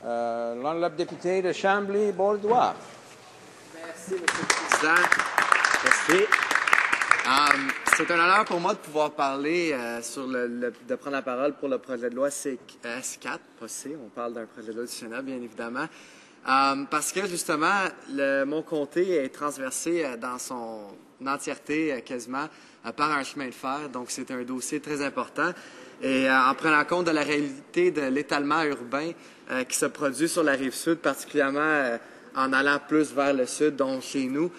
L'honorable député de Chambly-Bordois. Merci, M. le Président. Merci. C'est un honneur pour moi de pouvoir parler de prendre la parole pour le projet de loi S4, pas C, on parle d'un projet de loi du Sénat, bien évidemment. Parce que, justement, mon comté est transversé dans son entièreté, quasiment, par un chemin de fer. Donc, c'est un dossier très important. Et en prenant compte de la réalité de l'étalement urbain qui se produit sur la rive sud, particulièrement en allant plus vers le sud, donc chez nous,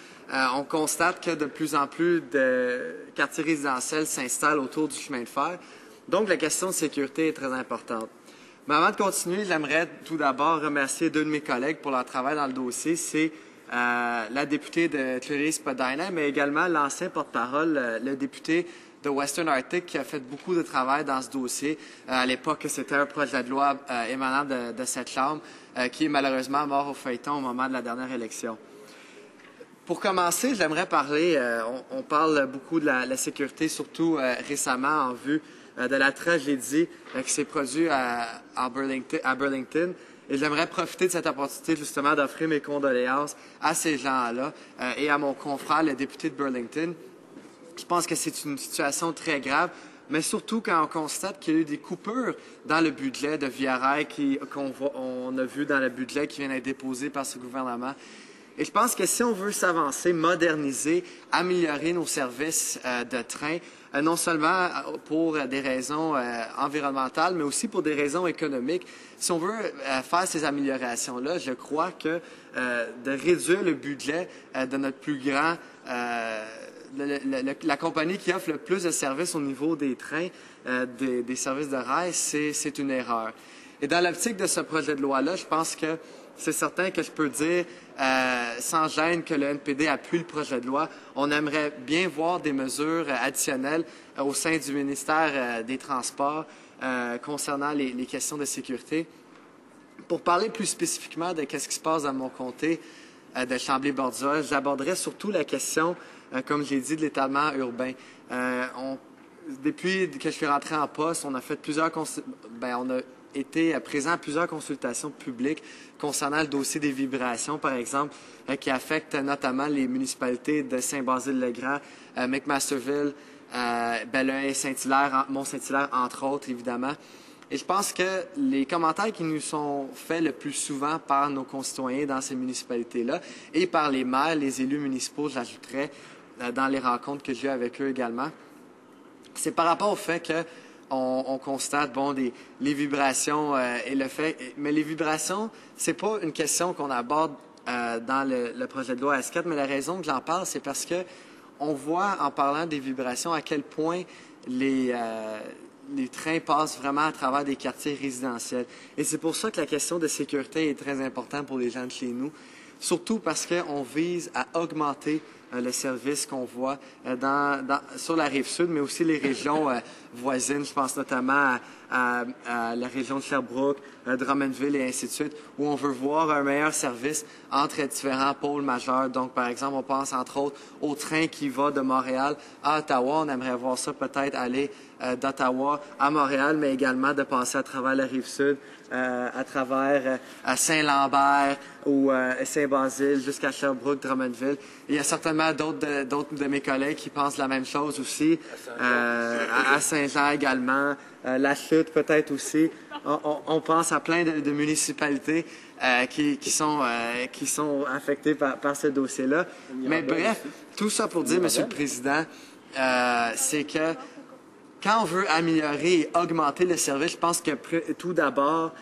on constate que de plus en plus de quartiers résidentiels s'installent autour du chemin de fer. Donc, la question de sécurité est très importante. Mais avant de continuer, j'aimerais tout d'abord remercier deux de mes collègues pour leur travail dans le dossier. C'est la députée de Cléry-Spadina, mais également l'ancien porte-parole, le député de Western Arctic, qui a fait beaucoup de travail dans ce dossier. À l'époque, c'était un projet de loi émanant de cette Chambre, qui est malheureusement mort au feuilleton au moment de la dernière élection. Pour commencer, j'aimerais parler, on parle beaucoup de la sécurité, surtout récemment en vue de la tragédie qui s'est produite à Burlington. Et j'aimerais profiter de cette opportunité justement d'offrir mes condoléances à ces gens-là et à mon confrère, le député de Burlington. Je pense que c'est une situation très grave, mais surtout quand on constate qu'il y a eu des coupures dans le budget de Via Rail qu'on a vu dans le budget qui vient d'être déposé par ce gouvernement. Et je pense que si on veut s'avancer, moderniser, améliorer nos services de train, non seulement pour des raisons environnementales, mais aussi pour des raisons économiques, si on veut faire ces améliorations-là, je crois que de réduire le budget de notre plus grand, la compagnie qui offre le plus de services au niveau des trains, des services de rail, c'est une erreur. Et dans l'optique de ce projet de loi-là, je pense que c'est certain que je peux dire sans gêne que le NPD appuie le projet de loi. On aimerait bien voir des mesures additionnelles au sein du ministère des Transports concernant les questions de sécurité. Pour parler plus spécifiquement de ce qui se passe dans mon comté de Chambly-Bordois, j'aborderai surtout la question, comme j'ai dit, de l'étalement urbain. Depuis que je suis rentré en poste, on a fait on a été présent à plusieurs consultations publiques concernant le dossier des vibrations, par exemple, qui affectent notamment les municipalités de Saint-Basile-le-Grand, McMasterville, Belleuil, Saint-Hilaire, Mont-Saint-Hilaire, entre autres, évidemment. Et je pense que les commentaires qui nous sont faits le plus souvent par nos concitoyens dans ces municipalités-là et par les maires, les élus municipaux, j'ajouterais, dans les rencontres que j'ai eues avec eux également, c'est par rapport au fait que on constate, les vibrations et le fait... Mais les vibrations, c'est pas une question qu'on aborde dans le projet de loi S4, mais la raison que j'en parle, c'est parce que on voit, en parlant des vibrations, à quel point les trains passent vraiment à travers des quartiers résidentiels. Et c'est pour ça que la question de sécurité est très importante pour les gens de chez nous, surtout parce qu'on vise à augmenter le service qu'on voit sur la rive sud, mais aussi les régions voisines. Je pense notamment à la région de Sherbrooke, Drummondville et ainsi de suite, où on veut voir un meilleur service entre différents pôles majeurs. Donc, par exemple, on pense entre autres au train qui va de Montréal à Ottawa. On aimerait voir ça peut-être aller d'Ottawa à Montréal, mais également de passer à travers la rive sud, à travers Saint-Lambert ou Saint-Basile jusqu'à Sherbrooke, Drummondville. Il y a certainement d'autres de mes collègues qui pensent la même chose aussi, à Saint-Jean également, La Chute peut-être aussi. On pense à plein de municipalités qui sont affectées par ce dossier-là. Mais bref, tout ça pour dire, Monsieur le Président, c'est que quand on veut améliorer et augmenter le service, je pense que tout d'abord,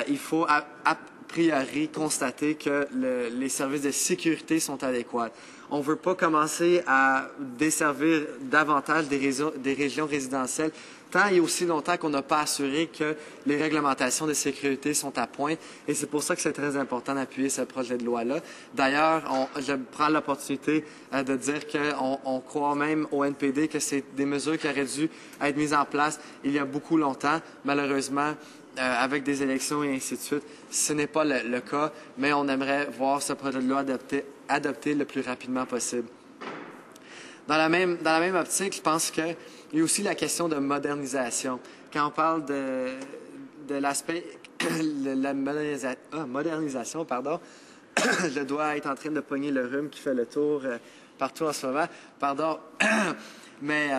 il faut a priori constater que les services de sécurité sont adéquats. On ne veut pas commencer à desservir davantage des régions résidentielles tant et aussi longtemps qu'on n'a pas assuré que les réglementations de sécurité sont à point. Et c'est pour ça que c'est très important d'appuyer ce projet de loi-là. D'ailleurs, je prends l'opportunité de dire qu'on croit même au NPD que c'est des mesures qui auraient dû être mises en place il y a beaucoup longtemps. Malheureusement, avec des élections et ainsi de suite, ce n'est pas le cas, mais on aimerait voir ce projet de loi adopté le plus rapidement possible. Dans la même optique, je pense qu'il y a aussi la question de modernisation. Quand on parle de l'aspect la modernisation, pardon. Je dois être en train de pogner le rhume qui fait le tour partout en ce moment. Pardon. Mais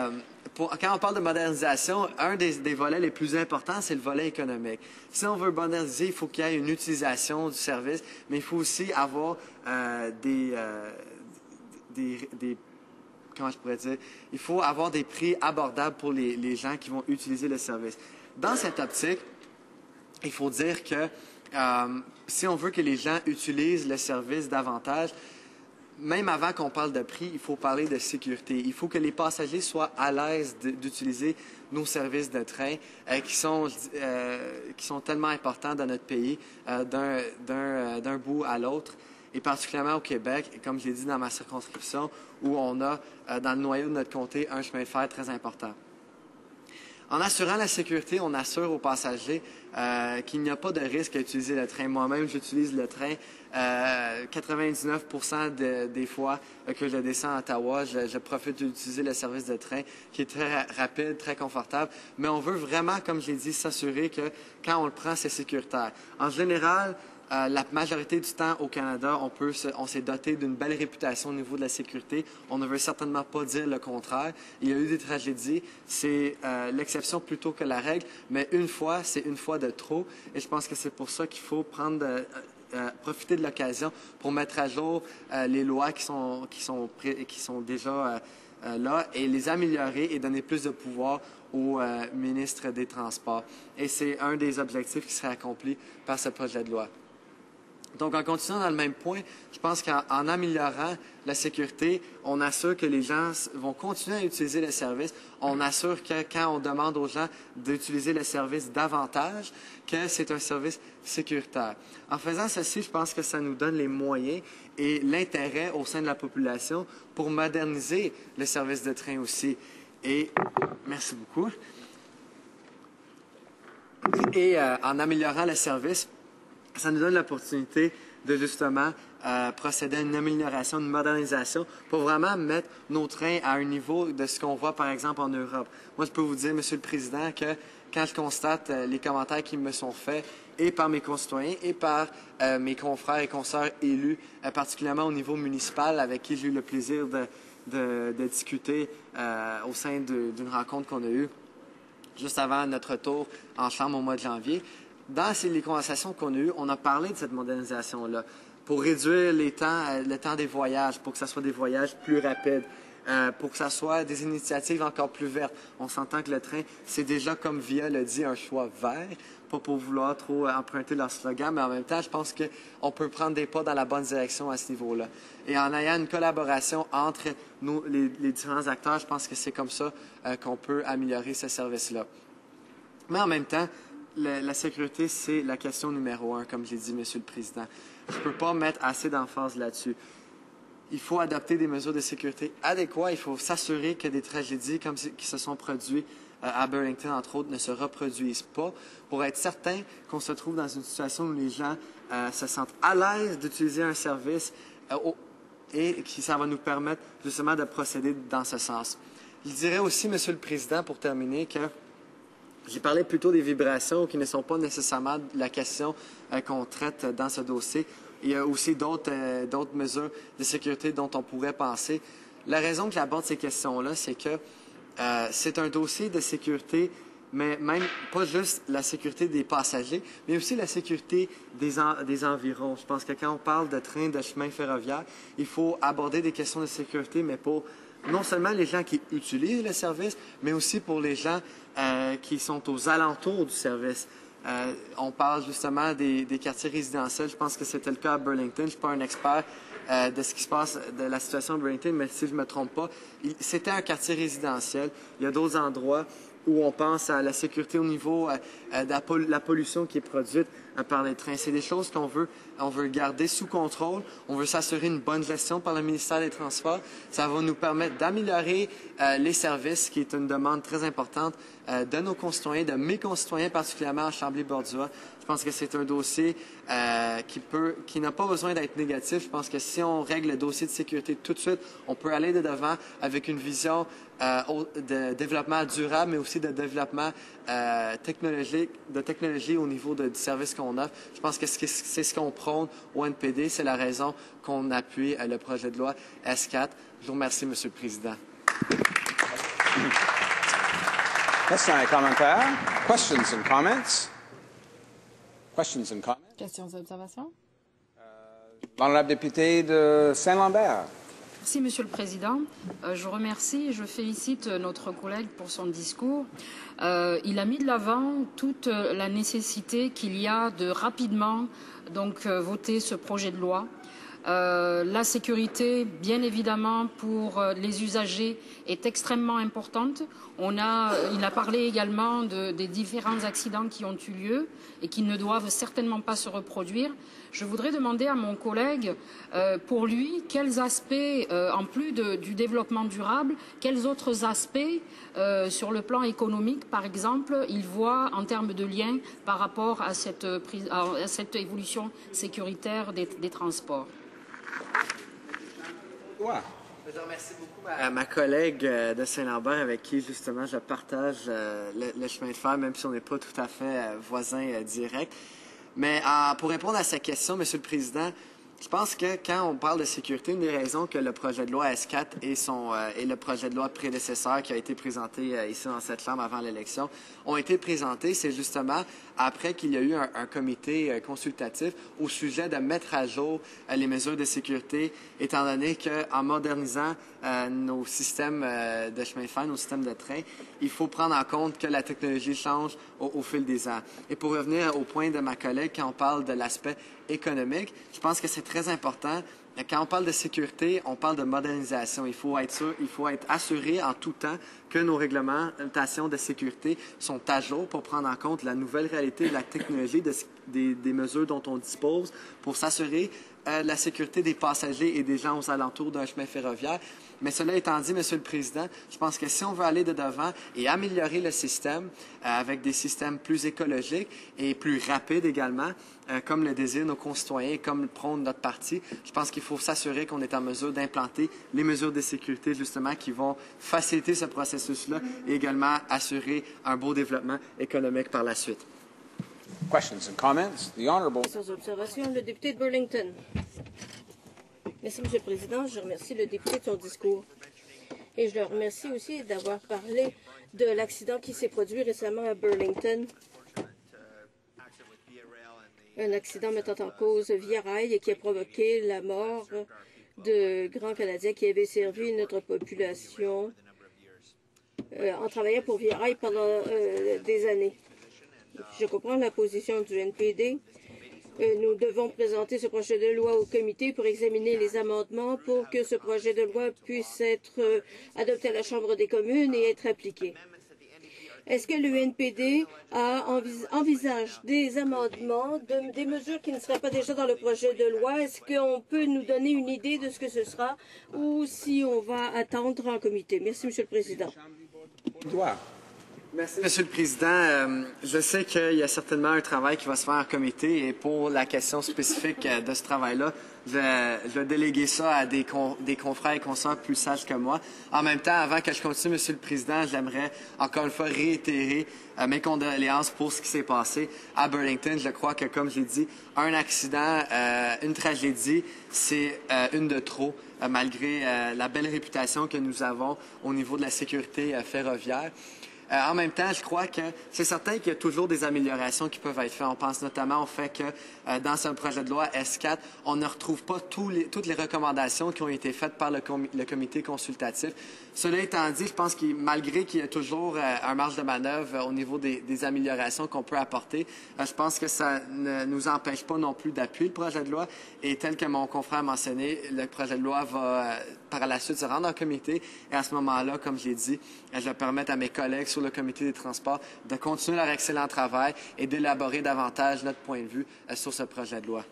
quand on parle de modernisation, un des volets les plus importants, c'est le volet économique. Si on veut moderniser, il faut qu'il y ait une utilisation du service, mais il faut aussi avoir comment je pourrais dire, il faut avoir des prix abordables pour les gens qui vont utiliser le service. Dans cette optique, il faut dire que si on veut que les gens utilisent le service davantage, même avant qu'on parle de prix, il faut parler de sécurité. Il faut que les passagers soient à l'aise d'utiliser nos services de train qui sont tellement importants dans notre pays, d'un bout à l'autre, et particulièrement au Québec, et comme je l'ai dit dans ma circonscription, où on a, dans le noyau de notre comté, un chemin de fer très important. En assurant la sécurité, on assure aux passagers qu'il n'y a pas de risque à utiliser le train. Moi-même, j'utilise le train 99% des fois que je descends à Ottawa. Je profite d'utiliser le service de train qui est très rapide, très confortable. Mais on veut vraiment, comme je l'ai dit, s'assurer que quand on le prend, c'est sécuritaire. En général, la majorité du temps au Canada, on s'est doté d'une belle réputation au niveau de la sécurité. On ne veut certainement pas dire le contraire. Il y a eu des tragédies. C'est l'exception plutôt que la règle. Mais une fois, c'est une fois de trop. Et je pense que c'est pour ça qu'il faut profiter de l'occasion pour mettre à jour les lois qui sont déjà là et les améliorer et donner plus de pouvoir au ministre des Transports. Et c'est un des objectifs qui serait accompli par ce projet de loi. Donc, en continuant dans le même point, je pense qu'en améliorant la sécurité, on assure que les gens vont continuer à utiliser le service. On assure que quand on demande aux gens d'utiliser le service davantage, que c'est un service sécuritaire. En faisant ceci, je pense que ça nous donne les moyens et l'intérêt au sein de la population pour moderniser le service de train aussi. Et merci beaucoup. Et en améliorant le service, ça nous donne l'opportunité de justement procéder à une amélioration, une modernisation pour vraiment mettre nos trains à un niveau de ce qu'on voit par exemple en Europe. Moi, je peux vous dire, Monsieur le Président, que quand je constate les commentaires qui me sont faits et par mes concitoyens et par mes confrères et consoeurs élus, particulièrement au niveau municipal avec qui j'ai eu le plaisir de discuter au sein d'une rencontre qu'on a eue juste avant notre tour en Chambre au mois de janvier. Dans les conversations qu'on a eues, on a parlé de cette modernisation-là pour réduire le temps des voyages, pour que ce soit des voyages plus rapides, pour que ce soit des initiatives encore plus vertes. On s'entend que le train, c'est déjà, comme VIA l'a dit, un choix vert, pas pour vouloir trop emprunter leur slogan, mais en même temps, je pense qu'on peut prendre des pas dans la bonne direction à ce niveau-là. Et en ayant une collaboration entre les différents acteurs, je pense que c'est comme ça qu'on peut améliorer ce service-là. Mais en même temps, la sécurité, c'est la question numéro 1, comme j'ai dit, Monsieur le Président. Je ne peux pas mettre assez d'emphase là-dessus. Il faut adopter des mesures de sécurité adéquates. Il faut s'assurer que des tragédies comme qui se sont produites à Burlington, entre autres, ne se reproduisent pas pour être certain qu'on se trouve dans une situation où les gens se sentent à l'aise d'utiliser un service et que ça va nous permettre justement de procéder dans ce sens. Je dirais aussi, Monsieur le Président, pour terminer, que j'ai parlé plutôt des vibrations qui ne sont pas nécessairement la question qu'on traite dans ce dossier. Il y a aussi d'autres mesures de sécurité dont on pourrait penser. La raison que j'aborde ces questions-là, c'est que c'est un dossier de sécurité, mais même pas juste la sécurité des passagers, mais aussi la sécurité des environs. Je pense que quand on parle de trains, de chemins ferroviaires, il faut aborder des questions de sécurité, mais pour non seulement les gens qui utilisent le service, mais aussi pour les gens qui sont aux alentours du service. On parle justement des quartiers résidentiels. Je pense que c'était le cas à Burlington. Je ne suis pas un expert de ce qui se passe, de la situation à Burlington, mais si je ne me trompe pas, c'était un quartier résidentiel. Il y a d'autres endroits où on pense à la sécurité au niveau de la pollution qui est produite par les trains. C'est des choses qu'on veut garder sous contrôle. On veut s'assurer une bonne gestion par le ministère des Transports. Ça va nous permettre d'améliorer les services, qui est une demande très importante de nos concitoyens, de mes concitoyens, particulièrement à Chambly-Bordua. Je pense que c'est un dossier qui n'a pas besoin d'être négatif. Je pense que si on règle le dossier de sécurité tout de suite, on peut aller de devant avec une vision de développement durable, mais aussi de développement technologie au niveau du service qu'on offre. Je pense que c'est ce qu'on prône au NPD. C'est la raison qu'on appuie le projet de loi S4. Je vous remercie, M. le Président. Question et commentaires. Questions and comments. Questions and comments. Questions et observations? L'honorable député de Saint-Lambert. Merci, Monsieur le Président. Je remercie et je félicite notre collègue pour son discours. Il a mis de l'avant toute la nécessité qu'il y a de rapidement voter ce projet de loi. La sécurité, bien évidemment, pour les usagers est extrêmement importante. Il a parlé également des différents accidents qui ont eu lieu et qui ne doivent certainement pas se reproduire. Je voudrais demander à mon collègue, pour lui, quels aspects, en plus du développement durable, quels autres aspects, sur le plan économique, par exemple, il voit en termes de lien par rapport à cette évolution sécuritaire des transports. Ouais. Je remercie beaucoup ma collègue de Saint-Lambert avec qui, justement, je partage le chemin de fer, même si on n'est pas tout à fait voisins directs. Mais pour répondre à sa question, M. le Président, je pense que quand on parle de sécurité, une des raisons que le projet de loi S4 et le projet de loi prédécesseur qui a été présenté ici dans cette Chambre avant l'élection ont été présentés, c'est justement après qu'il y a eu un comité consultatif au sujet de mettre à jour les mesures de sécurité, étant donné qu'en modernisant nos systèmes de chemin de fer, nos systèmes de train, il faut prendre en compte que la technologie change au fil des ans. Et pour revenir au point de ma collègue, quand on parle de l'aspect économique, je pense que c'est très important. Quand on parle de sécurité, on parle de modernisation. Il faut être assuré en tout temps que nos réglementations de sécurité sont à jour pour prendre en compte la nouvelle réalité de la technologie, des mesures dont on dispose pour s'assurer la sécurité des passagers et des gens aux alentours d'un chemin ferroviaire. Mais cela étant dit, Monsieur le Président, je pense que si on veut aller de devant et améliorer le système avec des systèmes plus écologiques et plus rapides également, comme le désirent nos concitoyens et comme le prône notre parti, je pense qu'il faut s'assurer qu'on est en mesure d'implanter les mesures de sécurité, justement, qui vont faciliter ce processus-là et également assurer un beau développement économique par la suite. Questions and comments. The Honourable. Sans observation, le député de Burlington. Merci, M. le Président. Je remercie le député de son discours. Et je le remercie aussi d'avoir parlé de l'accident qui s'est produit récemment à Burlington. Un accident mettant en cause Via Rail et qui a provoqué la mort de grands Canadiens qui avaient servi notre population en travaillant pour Via Rail pendant des années. Je comprends la position du NPD. Nous devons présenter ce projet de loi au comité pour examiner les amendements pour que ce projet de loi puisse être adopté à la Chambre des communes et être appliqué. Est-ce que le NPD envisage des amendements, des mesures qui ne seraient pas déjà dans le projet de loi? Est-ce qu'on peut nous donner une idée de ce que ce sera ou si on va attendre en comité? Merci, M. le Président. Merci, Monsieur le Président. Je sais qu'il y a certainement un travail qui va se faire en comité et pour la question spécifique de ce travail-là, je vais déléguer ça à des confrères et consoeurs plus sages que moi. En même temps, avant que je continue, Monsieur le Président, j'aimerais encore une fois réitérer mes condoléances pour ce qui s'est passé à Burlington. Je crois que, comme j'ai dit, un accident, une tragédie, c'est une de trop, malgré la belle réputation que nous avons au niveau de la sécurité ferroviaire. En même temps, je crois que c'est certain qu'il y a toujours des améliorations qui peuvent être faites. On pense notamment au fait que dans ce projet de loi S4, on ne retrouve pas toutes les recommandations qui ont été faites par le comité consultatif. Cela étant dit, je pense que malgré qu'il y a toujours un marge de manœuvre au niveau des améliorations qu'on peut apporter, je pense que ça ne nous empêche pas non plus d'appuyer le projet de loi. Et tel que mon confrère a mentionné, le projet de loi va par la suite se rendre en comité. Et à ce moment-là, comme je l'ai dit, je vais permettre à mes collègues sur le comité des transports de continuer leur excellent travail et d'élaborer davantage notre point de vue sur ce projet de loi.